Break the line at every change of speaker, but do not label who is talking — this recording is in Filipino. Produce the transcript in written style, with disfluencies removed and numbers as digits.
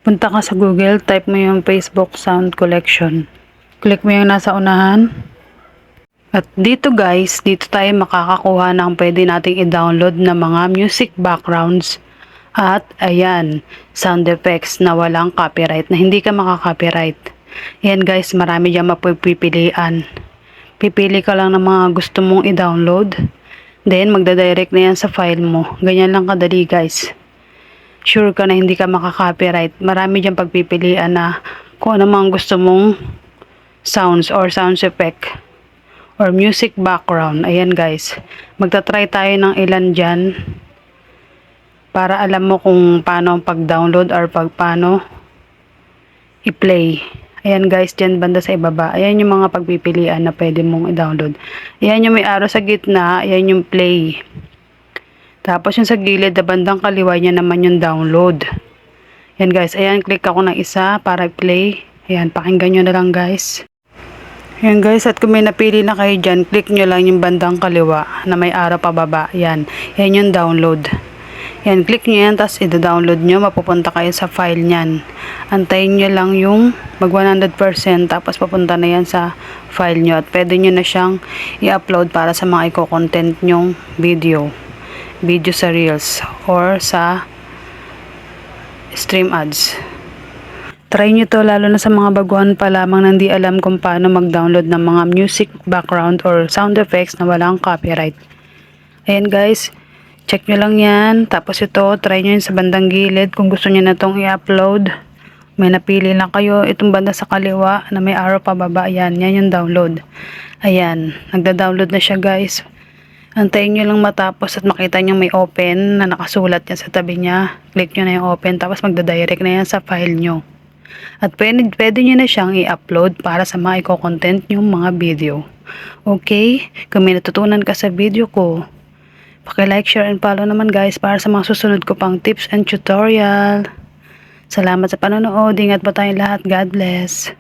Punta ka sa Google, type mo yung Facebook Sound Collection. Click mo yung nasa unahan. At dito guys, dito tayo makakakuha ng pwede nating i-download na mga music backgrounds. At ayan, sound effects na walang copyright, na hindi ka makaka-copyright. Ayan guys, marami dyan mapipilian. Pipili ka lang ng mga gusto mong i-download. Then magdadirect na yan sa file mo. Ganyan lang kadali guys. Sure ka na hindi ka makaka-copyright. Marami dyan pagpipilian na kung ano mga gusto mong sounds or sound effect or music background. Ayan guys, magta-try tayo ng ilan dyan para alam mo kung paano pag-download or paano i-play. Ayan guys, dyan banda sa ibaba. Ayan yung mga pagpipilian na pwede mong i-download. Ayan yung may arrow sa gitna. Ayan yung play. Tapos yung sa gilid na bandang kaliwa niya naman yung download. Ayan guys, ayan, click ako ng isa para i-play. Ayan, pakinggan nyo na lang guys. Ayan guys, at kung may napili na kayo dyan, click nyo lang yung bandang kaliwa na may arrow pababa. Ayan, ayan yung download. Ayan, click nyo yan, tapos i-download nyo, mapupunta kayo sa file nyan. Antayin nyo lang yung mag 100%, tapos papunta na yan sa file nyo. At pwede nyo na siyang i-upload para sa mga i-content nyong video sa Reels or sa stream ads. Try nyo to lalo na sa mga baguhan pa lamang na hindi alam kung paano mag-download ng mga music background or sound effects na walang copyright. Ayan guys, check nyo lang yan. Tapos ito, try nyo yun sa bandang gilid kung gusto nyo na itong i-upload. May napili lang kayo. Itong banda sa kaliwa na may arrow pababa. Ayan, yan yung download. Ayan, nagda-download na siya guys. Antayin nyo lang matapos at makita nyo may open na nakasulat yan sa tabi niya. Click nyo na yung open, tapos magdadirect na yan sa file nyo. At pwede nyo na siyang i-upload para sa mga i-content yung mga video. Okay? Kung may natutunan ka sa video ko, paki-like, share, and follow naman guys para sa mga susunod ko pang tips and tutorial. Salamat sa panonood. Ingat po tayong lahat. God bless.